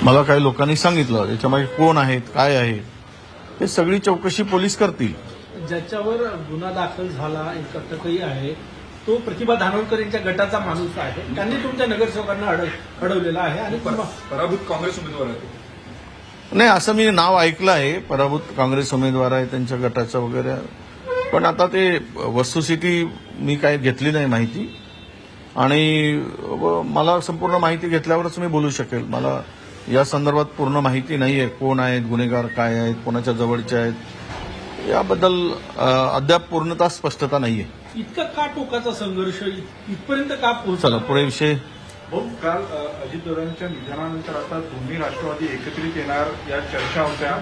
मला काही लोकांनी सांगितलं याच्यामागे कोण आहेत काय आहे हे सगळी चौकशी पोलीस करतील. ज्याच्यावर गुन्हा दाखल झाला एक अटकही आहे तो प्रतिभा धानोरकर यांच्या गटाचा माणूस आहे. त्यांनी तुमच्या नगरसेवकांना अडवलेला आहे आणि पराभूत काँग्रेस उमेदवार आहे. नाही असं मी नाव ऐकलं आहे, पराभूत काँग्रेस उमेदवार आहे त्यांच्या गटाचं वगैरे, पण आता ते वस्तुस्थिती मी काय घेतली नाही माहिती आणि मला संपूर्ण माहिती घेतल्यावरच मी बोलू शकेल. मला या संदर्भात पूर्ण माहिती नाहीये, कोण आहेत गुन्हेगार, काय आहेत, कोणाच्या जवळचे आहेत, याबद्दल अद्याप पूर्णतः स्पष्टता नाहीये. इतका का टोकाचा संघर्ष इथपर्यंत का पोहोचला? चला पुढे विषय. काल अजित पवारांच्या निधनानंतर आता दोन्ही राष्ट्रवादी एकत्रित येणार या चर्चा होत्या.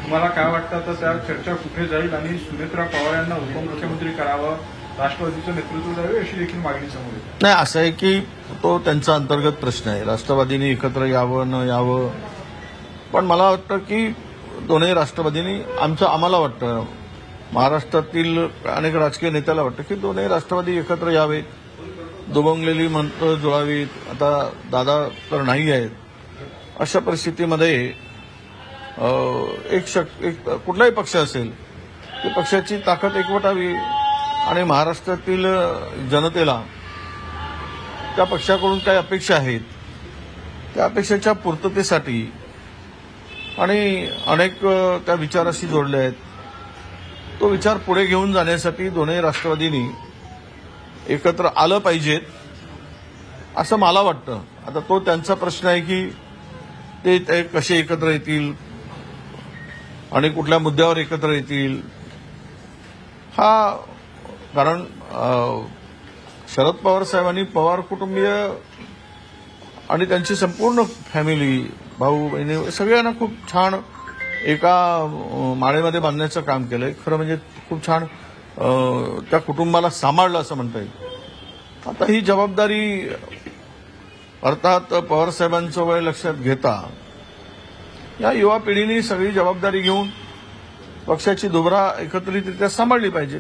तुम्हाला काय वाटतं तर त्या चर्चा कुठे जाईल आणि सुनेत्रा पवार यांना उपमुख्यमंत्री करावं, राष्ट्रवादीचं नेतृत्व द्यावे अशी देखील मागणी समोर येते. नाही असं आहे की तो त्यांचा अंतर्गत प्रश्न आहे, राष्ट्रवादीने एकत्र यावं न यावं, पण मला वाटतं की दोन्ही राष्ट्रवादींनी आम्हाला वाटतं, महाराष्ट्रातील अनेक राजकीय नेत्याला वाटतं की दोन्ही राष्ट्रवादी एकत्र यावेत, दुभंगलेली मंत्र जुळावीत. आता दादा तर नाही आहेत, अशा परिस्थितीमध्ये एक कुठलाही पक्ष असेल त्या पक्षाची ताकद एकवटावी आणि महाराष्ट्रातील जनतेला त्या पक्षाकडून काही अपेक्षा आहेत त्या अपेक्षेच्या पूर्ततेसाठी आणि अनेक त्या विचाराशी जोडले आहेत, तो विचार पुढे घेऊन जाण्यासाठी दोन्ही राष्ट्रवादींनी एकत्र आलं पाहिजेत असं मला वाटतं. आता तो त्यांचा प्रश्न आहे की ते कसे एकत्र येतील आणि कुठल्या मुद्द्यावर एकत्र येतील. हा कारण शरद पवार साहेबांनी पवार कुटुंबीय आणि त्यांची संपूर्ण फॅमिली, भाऊ बहिणी सगळ्यांना खूप छान एका माळेमध्ये बांधण्याचं काम केलंय. खरं म्हणजे खूप छान त्या कुटुंबाला सांभाळलं असं म्हणता येईल. आता ही जबाबदारी अर्थात पवारसाहेबांचं वय लक्षात घेता या युवा पिढीने सगळी जबाबदारी घेऊन पक्षाची दुभरा एकत्रितरित्या सांभाळली पाहिजे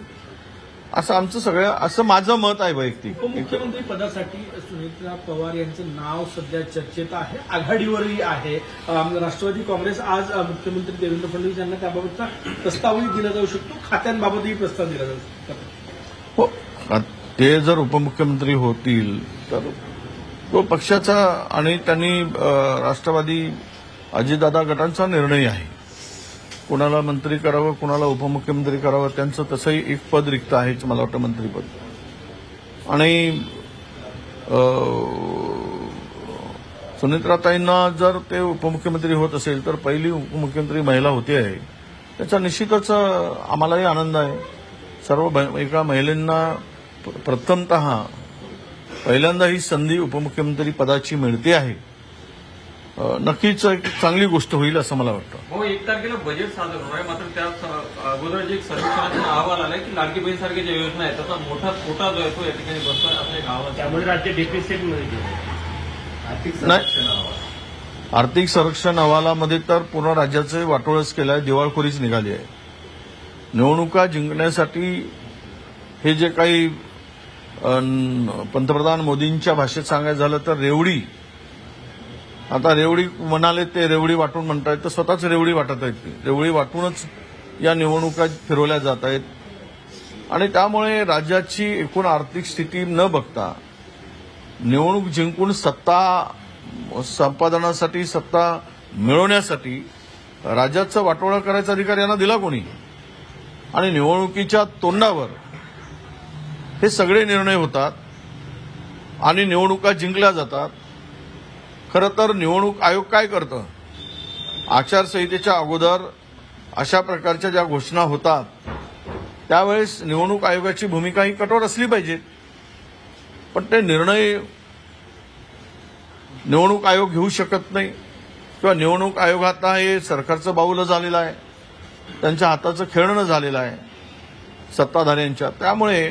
असं माझं मत आहे वैयक्तिक. उपमुख्यमंत्री पदासाठी सुनेत्रा पवार यांचं नाव सध्या चर्चेत आहे, आघाडीवरही आहे. राष्ट्रवादी काँग्रेस आज मुख्यमंत्री देवेंद्र फडणवीस यांना त्याबाबतचा प्रस्तावही दिला जाऊ शकतो, खात्यांबाबतही प्रस्ताव दिला जाऊ शकतो. हो, ते जर उपमुख्यमंत्री होतील तर तो पक्षाचा आणि त्यांनी राष्ट्रवादी अजितदादा गटांचा निर्णय आहे. कुणाला मंत्री करावं, कुणाला उपमुख्यमंत्री करावं, त्यांचं तसंही एक पद रिक्त आहेच मला वाटतं, मंत्रीपद. आणि सुनेत्राताईंना जर ते उपमुख्यमंत्री होत असेल तर पहिली उपमुख्यमंत्री महिला होती आहे, त्याचा निश्चितच आम्हालाही आनंद आहे. एका महिलांना प्रथमतः पहिल्यांदा ही संधी उपमुख्यमंत्री पदाची मिळते आहे. नक्कीच एक चांगली गोष्ट होईल असं मला वाटतं. हो, 1 तारखेला बजेट सादर होणार आहे, मात्र त्या अगोदर जे एक सर्वेक्षणाचा अहवाल आलाय की लाडकी बहीणसारख्या ज्या योजना आहेत त्याचा मोठा तोटा जो आहे तो या ठिकाणी बसतोय असं एक अहवाल. त्यामुळे राज्य डेफिसिटमध्ये आर्थिक संरक्षण अहवालामध्ये तर पूर्ण राज्याचे वाटोळच केलं आहे, दिवाळखोरीच निघाली आहे. निवडणुका जिंकण्यासाठी हे जे काही पंतप्रधान मोदींच्या भाषेत सांगायचं झालं तर रेवडी, आता रेवडी म्हणाले ते रेवडी वाटून म्हणतायत तर स्वतःच रेवडी वाटत आहेत. रेवडी वाटूनच या निवडणुका फिरवल्या जात आहेत आणि त्यामुळे राज्याची एकूण आर्थिक स्थिती न बघता निवडणूक जिंकून सत्ता संपादनासाठी, सत्ता मिळवण्यासाठी राज्याचं वाटोळं करायचा अधिकार यांना दिला कोणी? आणि निवडणुकीच्या तोंडावर हे सगळे निर्णय होतात आणि निवडणुका जिंकल्या जातात. खरं तर निवडणूक आयोग काय करतं? आचारसंहितेच्या अगोदर अशा प्रकारच्या ज्या घोषणा होतात त्यावेळेस निवडणूक आयोगाची भूमिका ही कठोर असली पाहिजे, पण ते निर्णय निवडणूक आयोग घेऊ शकत नाही किंवा निवडणूक आयोग आता हे सरकारचं बाऊलं झालेलं आहे, त्यांच्या हाताचं खेळणं झालेलं आहे सत्ताधाऱ्यांच्या. त्यामुळे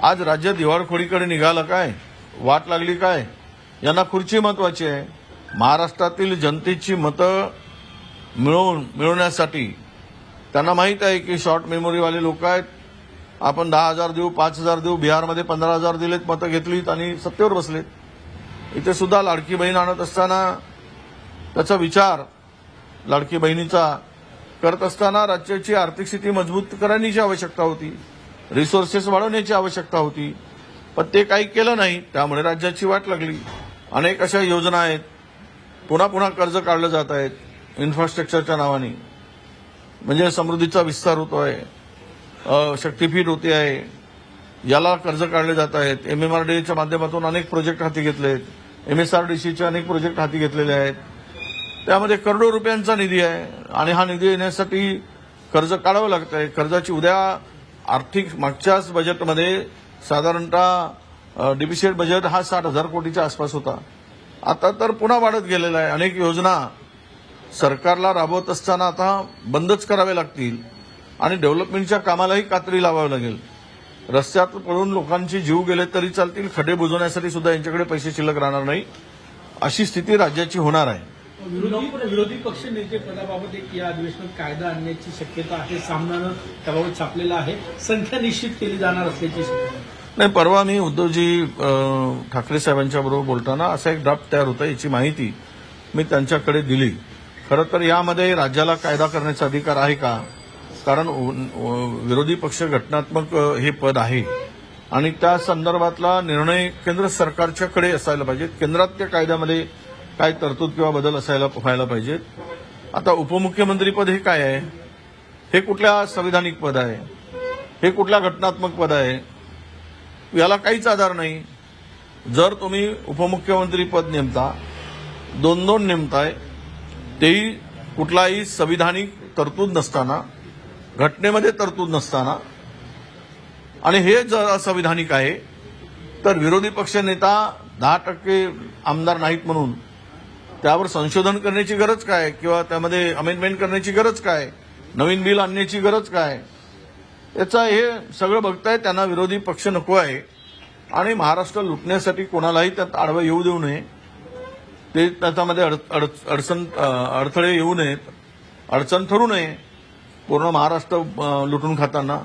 आज राज्य दिवाळखोरीकडे निघालं काय, वाट लागली काय? यांना खुर्ची महत्वाची आहे. महाराष्ट्रातील जनतेची मतं मिळवण्यासाठी त्यांना माहीत आहे की शॉर्ट मेमोरीवाले लोक आहेत, आपण 10,000 देऊ, 5,000 देऊ, बिहारमध्ये 15,000 दिलेत, मतं घेतलीत आणि सत्तेवर बसलेत. इथे सुद्धा लाडकी बहीण आणत असताना त्याचा विचार लाडकी बहिणीचा करत असताना राज्याची आर्थिक स्थिती मजबूत करण्याची आवश्यकता होती, रिसोर्सेस वाढवण्याची आवश्यकता होती, पण ते काही केलं नाही. त्यामुळे राज्याची वाट लागली. अनेक अशा योजना आहेत, पुन्हा पुन्हा कर्ज काढलं जात आहेत इन्फ्रास्ट्रक्चरच्या नावाने, म्हणजे समृद्धीचा विस्तार होतोय, शक्तीपीठ होते आहे, याला कर्ज काढले जात आहेत. MMRDAच्या माध्यमातून अनेक प्रोजेक्ट हाती घेतलेत, MSRDCचे अनेक प्रोजेक्ट हाती घेतलेले आहेत. त्यामध्ये करोडो रुपयांचा निधी आहे आणि हा निधी येण्यासाठी कर्ज काढावं लागतंय. कर्जाची उद्या आर्थिक मागच्याच बजेटमध्ये साधारणतः डिफिसिट बजेट हा 60,000 कोटीच्या आसपास होता. आता तर पुन्हा वाढत गेलेला आहे. अनेक योजना सरकारला राबवत असताना आता बंदच कराव्या लागतील आणि डेव्हलपमेंटच्या कामालाही कात्री लावावी लागेल. रस्त्यात पडून लोकांचे जीव गेले तरी चालतील, खड्डे बुजवण्यासाठी सुद्धा यांच्याकडे पैसे शिल्लक राहणार नाही, अशी स्थिती राज्याची होणार आहे. विरोधी पक्ष नेते पदाबाबत एक या अधिवेशनात कायदा आणण्याची शक्यता आहे. सामनानं त्याबाबत छापलेलं आहे. संख्या निश्चित केली जाणार असल्याची शक्यता. नाही, परवा मी उद्धवजी ठाकरे साहेबांच्या बरोबर बोलताना असा एक ड्राफ्ट तयार होता, याची माहिती मी त्यांच्याकडे दिली. खरं तर यामध्ये राज्याला कायदा करण्याचा अधिकार आहे का? कारण विरोधी पक्ष घटनात्मक हे पद आहे आणि त्या संदर्भातला निर्णय केंद्र सरकारच्याकडे असायला पाहिजे. केंद्रात त्या कायद्यामध्ये काय तरतूद किंवा बदल व्हायला पाहिजेत. आता उपमुख्यमंत्री पद हे काय आहे? हे कुठल्या संविधानिक पद आहे? हे कुठल्या घटनात्मक पद आहे? याला काहीच आधार नाही. जर तुम्ही उपमुख्यमंत्री पद नेमता, 2-2 नेमताय, तेही कुठलाही संविधानिक तरतूद नसताना, घटनेमध्ये तरतूद नसताना, आणि हे जर असंविधानिक आहे तर विरोधी पक्ष नेता 10% आमदार नाहीत म्हणून त्यावर संशोधन करण्याची गरज काय, किंवा त्यामध्ये अमेंडमेंट करण्याची गरज काय, नवीन बिल आणण्याची गरज काय? याचा हे सगळं बघताय. त्यांना विरोधी पक्ष नको आहे आणि महाराष्ट्र लुटण्यासाठी कोणालाही त्यात आडवं येऊ देऊ नये, ते त्याच्यामध्ये अडथळे येऊ नयेत, अडचण ठरू नये. पूर्ण महाराष्ट्र लुटून खाताना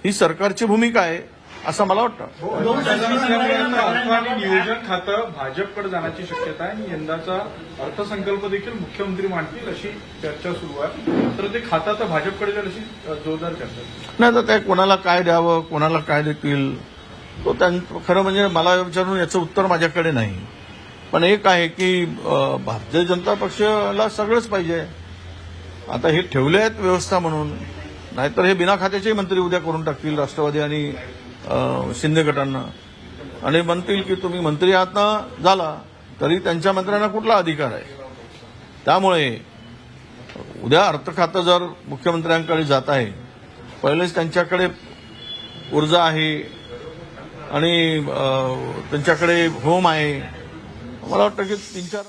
ही सरकारची भूमिका आहे असं मला वाटतं. अर्थ आणि नियोजन खातं भाजपकडे जाण्याची शक्यता आहे आणि यंदाचा अर्थसंकल्प देखील मुख्यमंत्री मांडतील अशी चर्चा सुरू आहे. तर ते खातं तर भाजपकडे जाईल अशी जोरदार चर्चा आहे. नाही तर त्या कोणाला काय द्यावं, कोणाला काय देतील, तो खरं म्हणजे मला विचारून याचं उत्तर माझ्याकडे नाही. पण एक आहे की भारतीय जनता पक्षाला सगळंच पाहिजे. आता हे ठेवले आहेत व्यवस्था म्हणून, नाहीतर हे बिना खात्याचे मंत्री उद्या करून टाकतील राष्ट्रवादी आणि शिंदे गटांना, आणि म्हणतील की तुम्ही मंत्री आहात ना, झाला तरी त्यांच्या मंत्र्यांना कुठला अधिकार आहे. त्यामुळे उद्या अर्थ खातं जर मुख्यमंत्र्यांकडे जात आहे, पहिलेच त्यांच्याकडे ऊर्जा आहे आणि त्यांच्याकडे होम आहे, मला वाटतं की 3-4